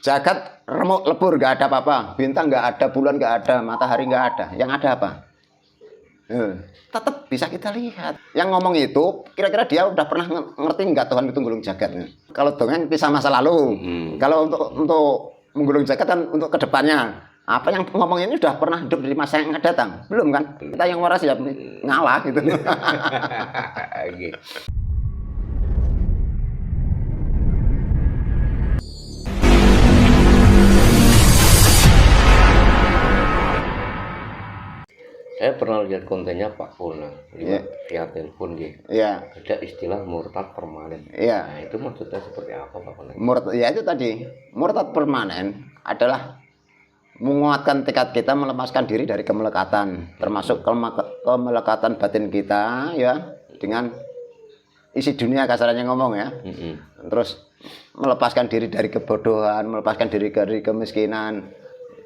Jagat remuk lebur, nggak ada apa-apa. Bintang nggak ada, bulan nggak ada, matahari nggak ada. Yang ada apa? Tetap bisa kita lihat. Yang ngomong itu, kira-kira dia udah pernah ngerti nggak Tuhan itu gulung jagat? Kalau dongeng kisah masa lalu. Kalau untuk menggulung jagat kan untuk kedepannya. Apa yang ngomong ini udah pernah hidup di masa yang akan datang? Belum kan? Kita yang waras ya ngalah gitu. Saya pernah lihat kontennya Pak Purna via telepon gitu. Iya. Ada istilah murtad permanen. Iya. Nah, itu maksudnya seperti apa Pak Purna? Ya itu tadi, murtad permanen adalah menguatkan tekad kita melepaskan diri dari kemelekatan, termasuk kemelekatan batin kita ya, dengan isi dunia kasarnya ngomong ya. Terus melepaskan diri dari kebodohan, melepaskan diri dari kemiskinan,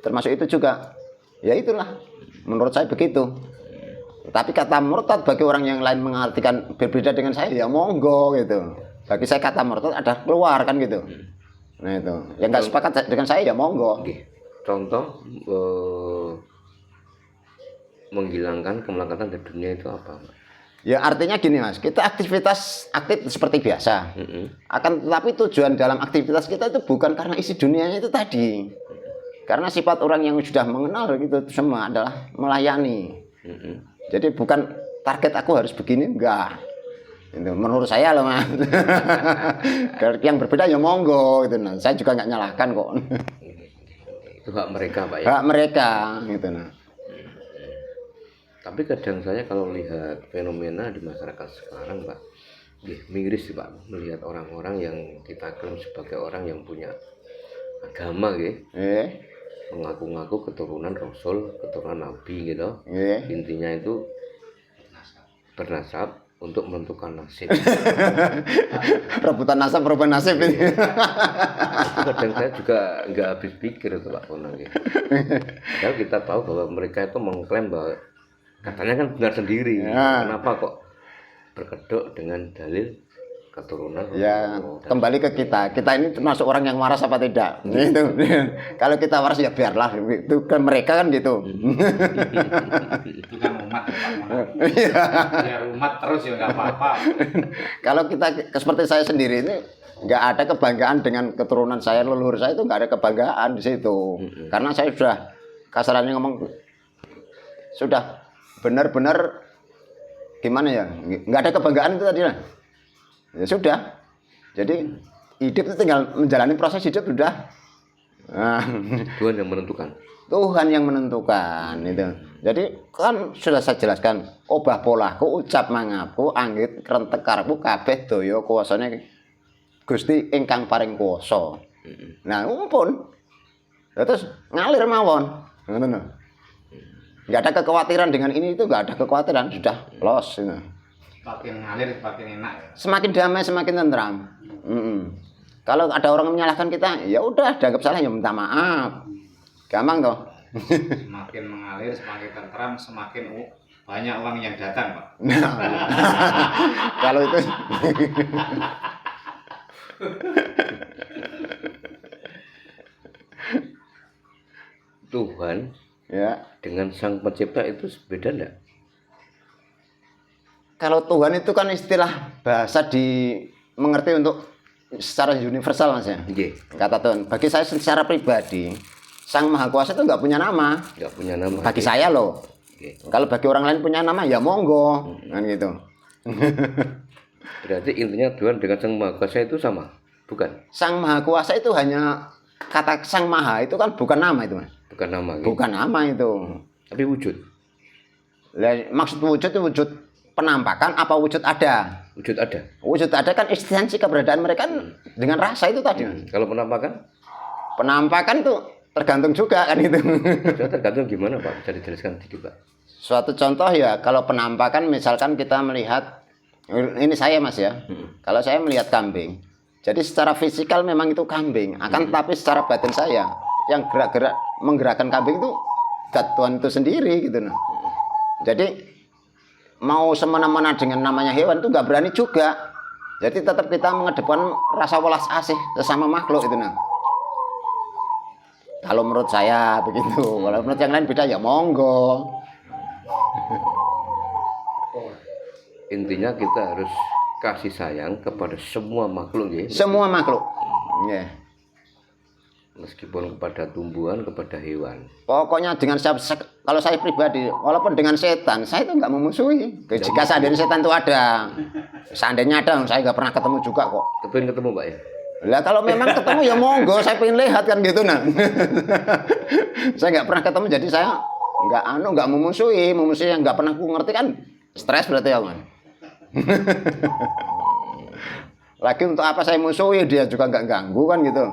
termasuk itu juga. Ya itulah, menurut saya begitu. Tapi kata murtad bagi orang yang lain mengartikan berbeda dengan saya, ya monggo gitu. Bagi saya kata murtad ada keluar kan gitu. Nah itu, yang nggak sepakat dengan saya ya monggo. Contoh menghilangkan kemelekatan di dunia itu apa? Ya artinya gini mas, kita aktivitas aktif seperti biasa. Akan tetapi tujuan dalam aktivitas kita itu bukan karena isi dunianya itu tadi. Karena sifat orang yang sudah mengenal gitu semua adalah melayani. Jadi bukan target aku harus begini, enggak. Itu menurut saya loh mas. Yang berbeda ya monggo gitu. Nah, saya juga nggak nyalahkan kok. Itu hak mereka Pak ya? Hak mereka gitu. Nah. Tapi kadang saya kalau lihat fenomena di masyarakat sekarang Pak, miris sih Pak, melihat orang-orang yang kita klaim sebagai orang yang punya agama gitu. Mengaku-ngaku keturunan Rasul, keturunan Nabi gitu. Intinya itu bernasab untuk menentukan nasib. Rebutan nasab, perubahan nasib ini. Itu kadang saya juga nggak habis pikir itu Pak Ponang gitu. Padahal kita tahu bahwa mereka itu mengklaim bahwa katanya kan benar sendiri. Kenapa kok berkedok dengan dalil keturunan? Ya kembali ke kita ini termasuk orang yang waras apa tidak gitu. Kalau kita waras ya biarlah, itu kan mereka kan gitu. Itu kan umat ya umat terus ya nggak apa-apa. Kalau kita seperti saya sendiri ini nggak ada kebanggaan dengan keturunan saya, leluhur saya itu nggak ada kebanggaan di situ. Karena saya sudah kasarannya ngomong sudah benar-benar gimana ya, nggak ada kebanggaan itu tadi lah. Ya sudah, jadi hidup itu tinggal menjalani proses hidup sudah. Tuhan yang menentukan. Tuhan yang menentukan itu. Jadi kan sudah saya jelaskan, obah polahku, ucap mangapku, anggit krentekarku, kabeh daya kuwasane Gusti ingkang paring kuwasa. Nah, umpun. Terus ngalir mawon. Ngono. Enggak ada kekhawatiran dengan ini itu, enggak ada kekhawatiran, sudah los gitu. Semakin ngalir semakin enak ya. Semakin damai, semakin tentram. Kalau ada orang menyalahkan kita, ya udah dianggap salah ya minta maaf. Gampang toh. Semakin mengalir, semakin tentram, semakin banyak uang yang datang, Pak. Kalau itu Tuhan ya dengan Sang Pencipta itu beda enggak? Kalau Tuhan itu kan istilah bahasa dimengerti untuk secara universal mas ya. Kata Tuhan. Bagi saya secara pribadi, Sang Maha Kuasa itu nggak punya nama. Nggak punya nama. Bagi saya loh. Kalau bagi orang lain punya nama ya monggo, kan gitu. Berarti intinya Tuhan dengan Sang Maha Kuasa itu sama, bukan? Sang Maha Kuasa itu hanya kata Sang Maha itu kan bukan nama itu mas. Bukan nama. Bukan nama itu. Tapi wujud. Maksud wujud itu wujud penampakan apa wujud ada? Wujud ada. Wujud ada kan eksistensi keberadaan mereka dengan rasa itu tadi. Kalau penampakan? Penampakan tuh tergantung juga kan itu. Tergantung gimana Pak? Bisa dijelaskan sedikit Pak. Suatu contoh ya, kalau penampakan misalkan kita melihat, ini saya mas ya, kalau saya melihat kambing, jadi secara fisikal memang itu kambing, akan tetapi secara batin saya yang gerak-gerak menggerakkan kambing itu zat Tuhan itu sendiri gitu nah. Jadi mau semena-mena dengan namanya hewan itu nggak berani juga. Jadi tetap kita mengedepankan rasa welas asih sesama makhluk itu nah. Kalau menurut saya begitu. Kalau menurut yang lain beda ya monggo. Intinya kita harus kasih sayang kepada semua makhluk ya. Semua makhluk. Ya. Meskipun kepada tumbuhan, kepada hewan. Pokoknya dengan kalau saya pribadi, walaupun dengan setan, saya itu nggak memusuhi. Jika seandainya setan itu ada, seandainya ada, saya nggak pernah ketemu juga kok. Kepengen ketemu Pak ya? Lah kalau memang ketemu ya monggo, saya pengen lihat kan gitu nah. Saya nggak pernah ketemu, jadi saya nggak memusuhi yang nggak pernah aku ngerti kan stres berarti ya kan. Lagi untuk apa saya musuhi, dia juga nggak ganggu kan gitu.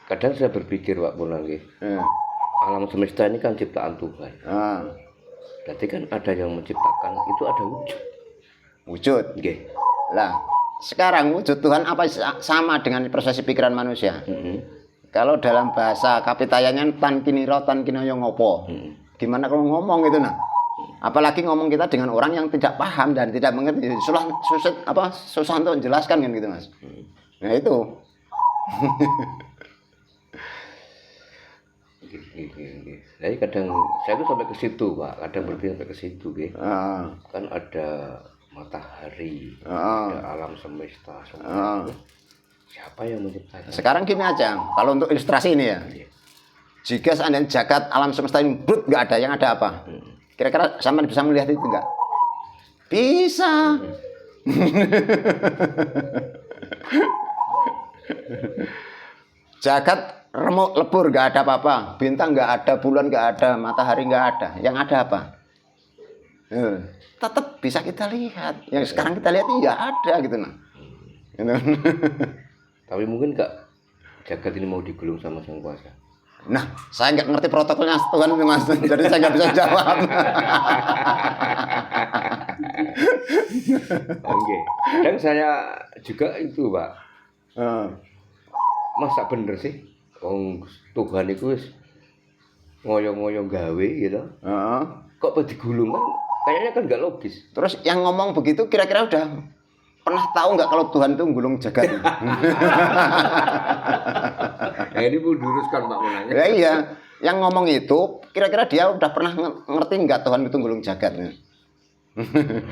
Kadang saya berpikir Pak Punanggi, alam semesta ini kan ciptaan Tuhan. Berarti kan ada yang menciptakan, itu ada wujud. Wujud. Okay. Lah, sekarang wujud Tuhan apa sama dengan prosesi pikiran manusia? Kalau dalam bahasa kapitayannya tan kiniro tan kinoyo ngopo. Gimana kalau ngomong itu nah? Apalagi ngomong kita dengan orang yang tidak paham dan tidak mengerti, susah untuk menjelaskan kan gitu Mas. Nah itu. Jadi kadang saya tuh sampai ke situ Pak, kadang berpikir sampai ke situ kan ada matahari, ada alam semesta semua. Siapa yang menciptakan? Sekarang gini aja, kalau untuk ilustrasi ini ya. Jika seandainya jagat alam semesta ini brut nggak ada, yang ada apa? Kira-kira sampean bisa melihat itu enggak? Bisa. Jagat remuk lebur nggak ada apa-apa, bintang nggak ada, bulan nggak ada, matahari nggak ada. Yang ada apa? Tetap bisa kita lihat. Yang sekarang kita lihat ini nggak ada gitu nah. Tapi mungkin nggak jagat ini mau digulung sama Sang Kuasa? Nah, saya nggak ngerti protokolnya Tuhan itu Mas, jadi saya nggak bisa jawab. Oke. Dan saya juga itu Pak. Masa bener sih? Tuhan itu ngoyo-ngoyo gawe gitu. Kok pada digulung kan? Kayaknya kan nggak logis. Terus yang ngomong begitu kira-kira udah pernah tahu nggak kalau Tuhan itu gulung jagat? Nah, ini mau diluruskan Pak Munanya. Ya iya, yang ngomong itu kira-kira dia udah pernah ngerti nggak Tuhan itu gulung jagat?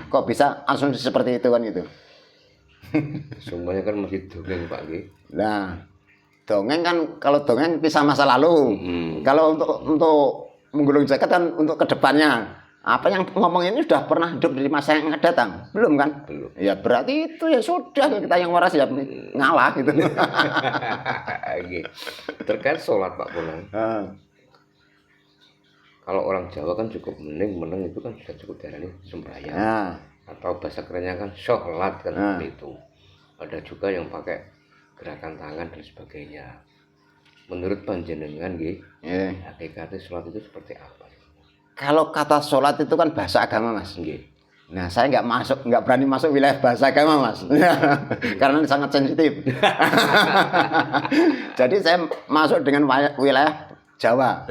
Kok bisa asumsi seperti itu kan itu? Semuanya kan masih dongeng Pak G. Nah, dongeng kan kalau dongeng kisah masa lalu. Kalau untuk menggulung jagat kan untuk kedepannya. Apa yang ngomong ini sudah pernah hidup dari masa yang akan datang? Belum kan? Belum. Ya berarti itu ya sudah, kita yang waras ya ngalah gitu. Terkait sholat Pak Punang. Kalau orang Jawa kan cukup meneng itu kan sudah cukup darahnya sembahyang. Atau bahasa kerennya kan sholat kan seperti itu. Ada juga yang pakai gerakan tangan dan sebagainya. Menurut panjenengan hakikatnya sholat itu seperti apa? Kalau kata sholat itu kan bahasa agama Mas. Nah saya nggak berani masuk wilayah bahasa agama Mas. Karena sangat sensitif. Jadi saya masuk dengan wilayah Jawa.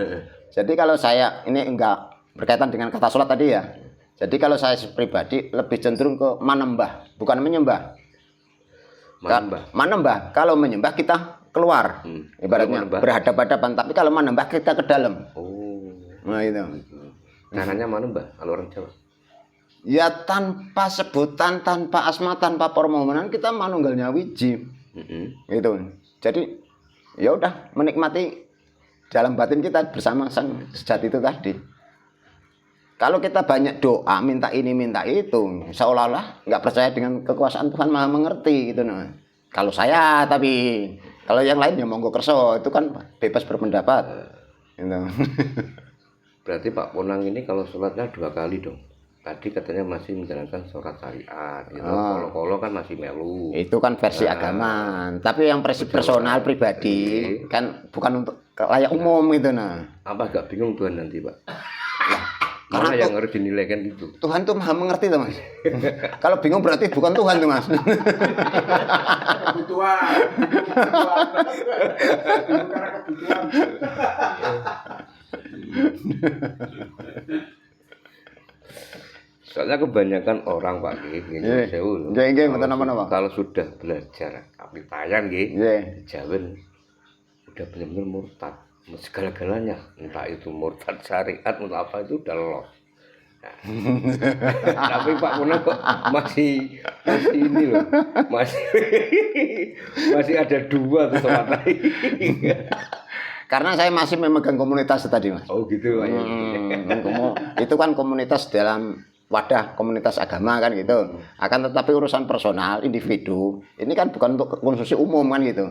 Jadi kalau saya ini enggak berkaitan dengan kata sholat tadi ya. Jadi kalau saya pribadi lebih cenderung ke manembah, bukan menyembah. Manembah. Kalau menyembah kita keluar, ibaratnya berhadapan-hadapan. Tapi kalau manembah kita ke dalam. Nah itu. Kanannya manembah kalau orang Jawa? Ya tanpa sebutan, tanpa asma, tanpa permohonan kita manunggalnya wiji. Gitu. Jadi ya udah menikmati dalam batin kita bersama sang sejati itu tadi. Kalau kita banyak doa, minta ini, minta itu, seolah-olah nggak percaya dengan kekuasaan Tuhan Maha mengerti gitu nah. Kalau saya, tapi kalau yang lain ya monggo kerso, itu kan bebas berpendapat. Gitu. Berarti Pak Punang ini kalau sholatnya 2 kali dong. Tadi katanya masih menjalankan sholat syariat, gitu. Kalau kan masih melu. Itu kan versi agama. Tapi yang personal pribadi kan bukan untuk layak umum gitu nah. Apa agak bingung Tuhan nanti Pak? Karena yang harus dinilai kan gitu. Tuhan tuh Maha mengerti tuh Mas. Kalau bingung berarti bukan Tuhan tuh Mas. Kebutuhan. Bingung karena kebutuhan. Soalnya kebanyakan orang Pak nggih, Nggih. sewu. Nggih, mboten napa-napa. Kalau sudah belajar kapitayan nggih, Nggih. jawen udah benar-benar murtad. Segala-galanya, entah itu murtad syariat, entah apa itu udah lolos. Nah, tapi Pak Munang kok masih ini loh, masih ada dua tuh sholat lain. Karena saya masih memegang komunitas tadi, Mas. Oh gitu, Pak. Itu kan komunitas dalam wadah komunitas agama kan gitu. Akan tetapi urusan personal individu ini kan bukan untuk konsumsi umum kan gitu.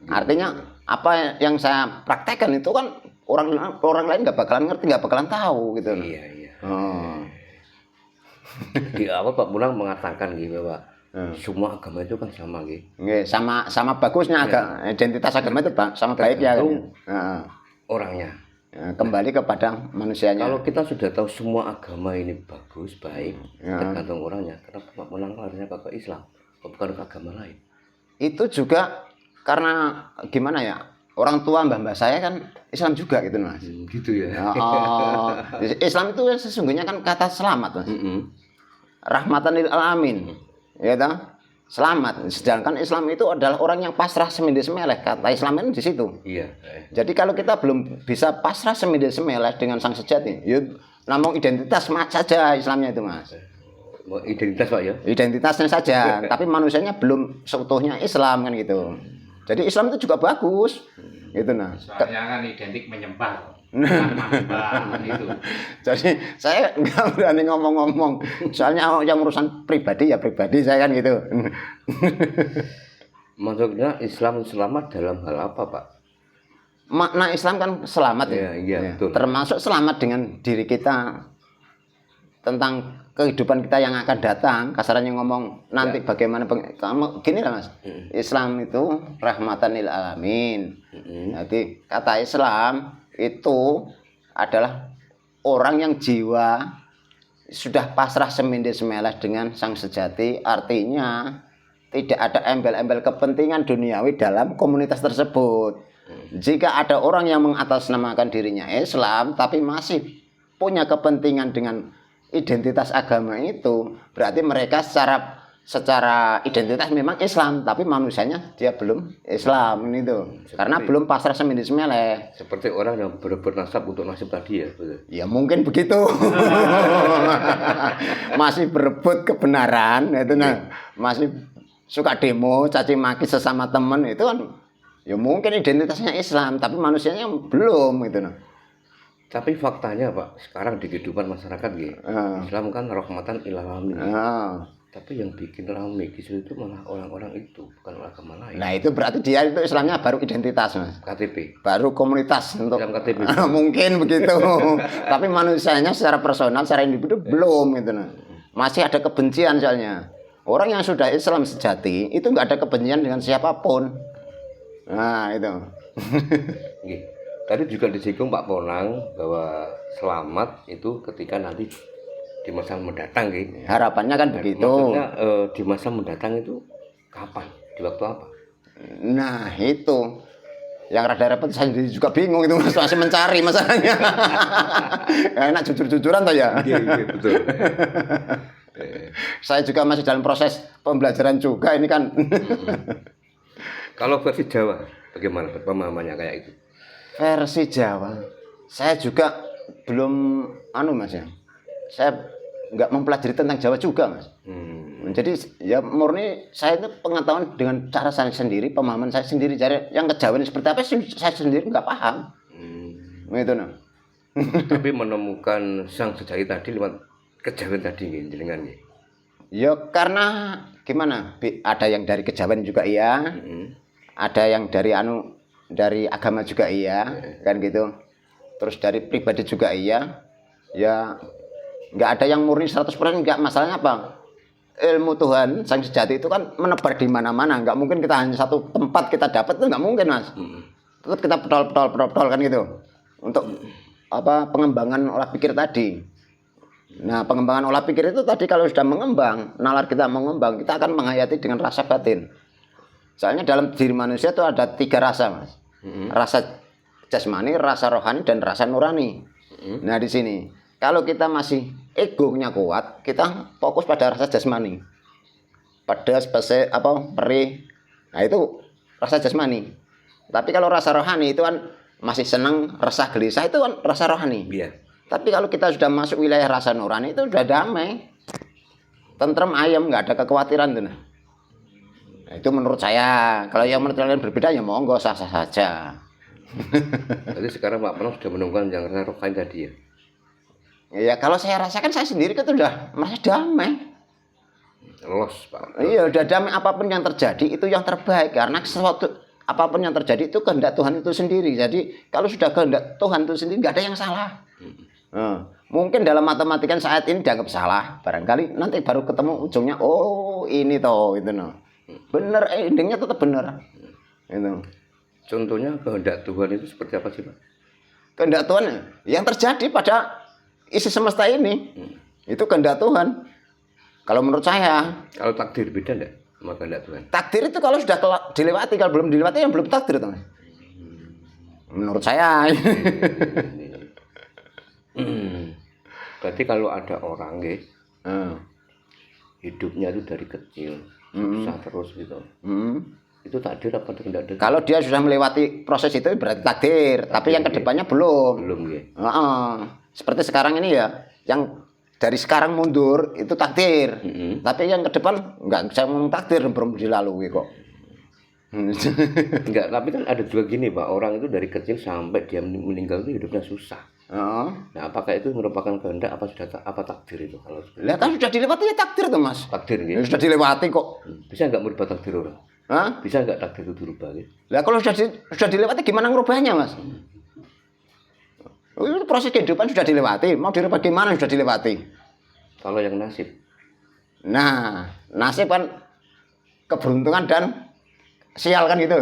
Artinya apa yang saya praktekkan itu kan orang lain nggak bakalan ngerti, nggak bakalan tahu gitu. Iya. Oh. Di awal Pak Munang mengatakan gitu bahwa semua agama itu kan sama gitu. Nggih, sama bagusnya identitas agama itu sama baiknya kan. Orangnya. Kembali kepada manusianya. Kalau kita sudah tahu semua agama ini bagus, baik, tergantung orangnya. Kenapa Pak Munang harusnya ke Islam, bukan ke agama lain? Itu juga karena gimana ya? Orang tua mbah saya kan Islam juga gitu, Mas. Gitu ya. Islam itu sesungguhnya kan kata selamat, Mas. Rahmatan lil alamin. Ya toh? Selamat. Sedangkan Islam itu adalah orang yang pasrah semilih-semilih. Kata Islam itu di situ. Iya. Jadi kalau kita belum bisa pasrah semilih-semilih dengan sang sejati, ya namun identitas saja Islamnya itu, Mas. Identitas Pak ya? Identitasnya saja, tapi manusianya belum seutuhnya Islam kan gitu. Jadi Islam itu juga bagus. Gitu nah. Soalnya kan identik menyembah. Menyembah itu. Jadi saya nggak berani ngomong-ngomong. Soalnya yang urusan pribadi ya pribadi saya kan gitu. Maksudnya Islam selamat dalam hal apa, Pak? Makna Islam kan selamat ya. Iya, betul. Termasuk selamat dengan diri kita tentang kehidupan kita yang akan datang. Kasarannya ngomong nanti bagaimana kamu gini lah, Mas. Islam itu rahmatan lil alamin. Jadi kata Islam itu adalah orang yang jiwa sudah pasrah semilih-semilih dengan sang sejati, artinya tidak ada embel-embel kepentingan duniawi dalam komunitas tersebut. Jika ada orang yang mengatasnamakan dirinya Islam tapi masih punya kepentingan dengan identitas agama itu, berarti mereka secara identitas memang Islam, tapi manusianya dia belum Islam itu. Karena belum pasrah semilih-semilih. Seperti orang yang berebut nasab untuk nasib tadi ya, betul. Ya mungkin begitu. Masih berebut kebenaran itu nah. Masih suka demo, caci maki sesama teman itu kan ya mungkin identitasnya Islam, tapi manusianya belum gitu nah. Tapi faktanya Pak, sekarang di kehidupan masyarakat gitu, Islam kan rahmatan lil alamin. Tapi yang bikin rame kisru itu malah orang-orang itu, bukan agama lain. Nah itu berarti dia itu Islamnya baru identitas, Mas. KTP. Baru komunitas untuk KTP. Mungkin begitu. Tapi manusianya secara personal, secara individu belum gitu nah. Masih ada kebencian soalnya. Orang yang sudah Islam sejati itu nggak ada kebencian dengan siapapun. Nah itu. Tadi juga disinggung Pak Ponang bahwa selamat itu ketika nanti di masa mendatang gitu. Harapannya kan begitu. Maksudnya di masa mendatang itu kapan? Di waktu apa? Nah itu yang rada repot, saya juga bingung itu, masih mencari masalahnya. Enak jujur-jujuran toh ya. Iya betul. Saya juga masih dalam proses pembelajaran juga ini kan. Kalau versi Jawa bagaimana pemahamannya kayak itu? Versi Jawa saya juga belum Mas ya. Saya nggak mempelajari tentang Jawa juga, Mas. Jadi ya murni saya itu pengetahuan dengan cara saya sendiri, pemahaman saya sendiri. Jadi yang kejawen seperti apa sih saya sendiri nggak paham. Gitu nah. Tapi menemukan sang sejati tadi lewat kejawen tadi jenengan nggih. Ya karena gimana? Ada yang dari kejawen juga iya. Ada yang dari agama juga iya, kan gitu. Terus dari pribadi juga iya. Ya nggak ada yang murni 100%, nggak. Masalahnya apa? Ilmu Tuhan sang sejati itu kan menebar di mana-mana. Nggak mungkin kita hanya satu tempat kita dapat, itu nggak mungkin, Mas. Terus kita pedol kan gitu. Untuk apa pengembangan olah pikir tadi. Nah, pengembangan olah pikir itu tadi kalau sudah mengembang, nalar kita mengembang, kita akan menghayati dengan rasa batin. Soalnya dalam diri manusia itu ada 3 rasa, Mas. Rasa jasmani, rasa rohani, dan rasa nurani. Nah, di sini kalau kita masih egonya kuat, kita fokus pada rasa jasmani. Pedas, pese, perih. Nah, itu rasa jasmani. Tapi kalau rasa rohani itu kan masih senang, resah, gelisah itu kan rasa rohani. Iya. Tapi kalau kita sudah masuk wilayah rasa nurani itu sudah damai. Tentrem, ayam, nggak ada kekhawatiran tuh. Nah, itu menurut saya. Kalau yang menurut kalian berbeda ya monggo, sah-sah saja. Jadi sekarang Pak Pernah sudah menemukan yang rasa rohani tadi ya. Ya kalau saya rasakan saya sendiri kan sudah merasa damai. Los Pak. Iya, udah damai. Apapun yang terjadi itu yang terbaik, karena sesuatu apapun yang terjadi itu kehendak Tuhan itu sendiri. Jadi kalau sudah kehendak Tuhan itu sendiri nggak ada yang salah. Mungkin dalam matematika saat ini dianggap salah, barangkali nanti baru ketemu ujungnya, oh ini toh itu no. Bener, endingnya tetap bener. Itu. Contohnya kehendak Tuhan itu seperti apa sih Pak? Kehendak Tuhan yang terjadi pada isi semesta ini itu kehendak Tuhan. Kalau menurut saya, Kalau takdir beda enggak sama kehendak Tuhan? takdir itu kalau sudah dilewati, kalau belum dilewati yang belum takdir teman. Menurut saya. Berarti kalau ada orang hidupnya itu dari kecil susah terus gitu. Itu takdir apa kehendak Tuhan? Kalau dia sudah melewati proses itu berarti takdir, tapi yang kedepannya belum. Belum ya. Seperti sekarang ini ya, yang dari sekarang mundur itu takdir, tapi yang ke depan nggak bisa ngomong takdir belum dilalui kok. Enggak, tapi kan ada juga gini Pak, orang itu dari kecil sampai dia meninggal itu hidupnya susah. Nah, apakah itu merupakan kehendak apa takdir itu kalau Lah kan sudah dilewati ya takdir tuh Mas. takdir Ya, gitu? sudah dilewati kok. Bisa nggak merubah takdir orang? Hah? Bisa nggak takdir itu dirubah gitu? Lah kalau sudah dilewati gimana ngerubahnya Mas? Itu proses kehidupan sudah dilewati, mau dirubah gimana sudah dilewati. Kalau yang nasib, Nah, nasib kan keberuntungan dan sial kan gitu.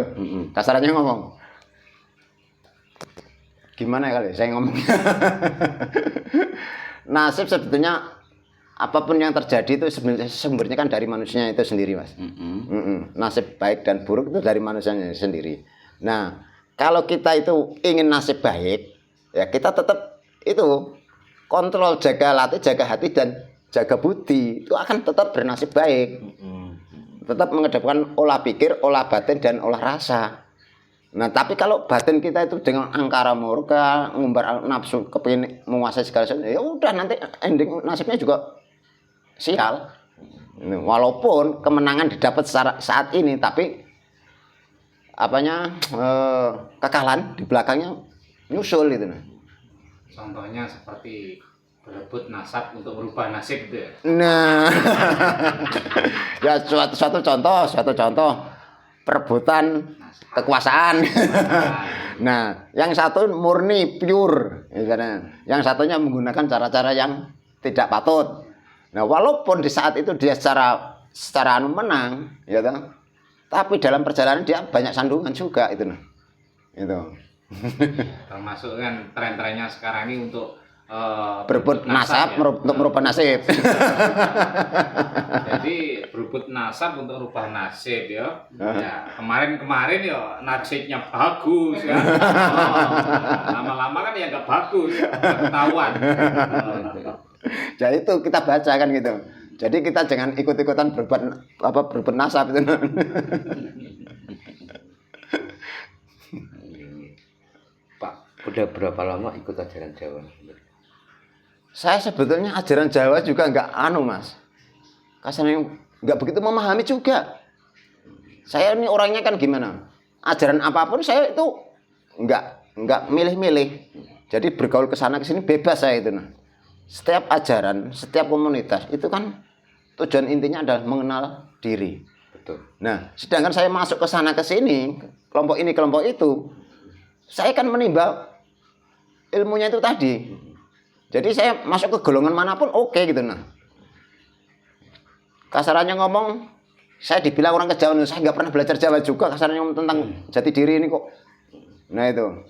Kasarannya ngomong. Gimana ya kali saya ngomong? Nasib sebetulnya apapun yang terjadi itu sebenarnya sumbernya kan dari manusianya itu sendiri, Mas. Nasib baik dan buruk itu dari manusianya sendiri. Nah, kalau kita itu ingin nasib baik, ya kita tetap itu kontrol, jaga latih, jaga hati dan jaga budi, itu akan tetap bernasib baik. Tetap mengedepankan olah pikir, olah batin dan olah rasa. Nah, tapi kalau batin kita itu dengan angkara murka, ngumbar nafsu, kepingin menguasai segala sesuatu, ya udah nanti ending nasibnya juga sial. Walaupun kemenangan didapat saat ini, tapi kekalahan di belakangnya nyusul gitu. Contohnya seperti berebut nasab untuk merubah nasib itu ya. Nah, ya suatu contoh perebutan kekuasaan. Nah, yang satu murni pure, yang satunya menggunakan cara-cara yang tidak patut. Nah, walaupun di saat itu dia secara menang, ya toh, tapi dalam perjalanan dia banyak sandungan juga itu. Itu. Termasuk kan tren-trennya sekarang ini untuk berebut nasab ya? Untuk merubah nasib. Jadi berebut nasab untuk merubah nasib ya. Ya kemarin ya nasibnya bagus ya. Lama-lama kan ya nggak bagus, nggak ketahuan. Ya itu kita baca kan gitu. Jadi kita jangan ikut-ikutan berebut nasab itu. Pak, udah berapa lama ikut ajaran Jawa? Saya sebetulnya ajaran Jawa juga nggak Mas. Kasarnya nggak begitu memahami juga. Saya ini orangnya kan gimana? Ajaran apapun saya itu nggak milih-milih. Jadi bergaul ke sana ke sini bebas saya itu. Setiap ajaran, setiap komunitas itu kan tujuan intinya adalah mengenal diri. Betul. Nah, sedangkan saya masuk ke sana ke sini, kelompok ini kelompok itu, saya kan menimba ilmunya itu tadi. Jadi saya masuk ke golongan manapun oke gitu Kasarannya ngomong, saya dibilang orang kejauhan, saya nggak pernah belajar Jawa juga, kasarannya ngomong tentang jati diri ini kok. Nah itu.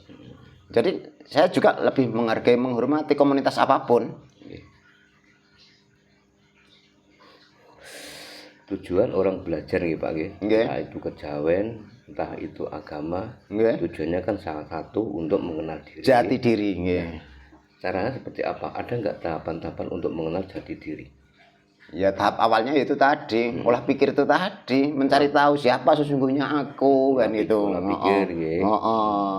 Jadi saya juga lebih menghargai, menghormati komunitas apapun. Tujuan orang belajar nih Pak, entah itu kejawen, entah itu agama, tujuannya kan salah satu untuk mengenal diri. Jati diri, caranya seperti apa? Ada nggak tahapan-tahapan untuk mengenal jati diri? Ya tahap awalnya itu tadi, olah pikir itu tadi, mencari tahu siapa sesungguhnya aku kan itu. Pola pikir, ya. Heeh.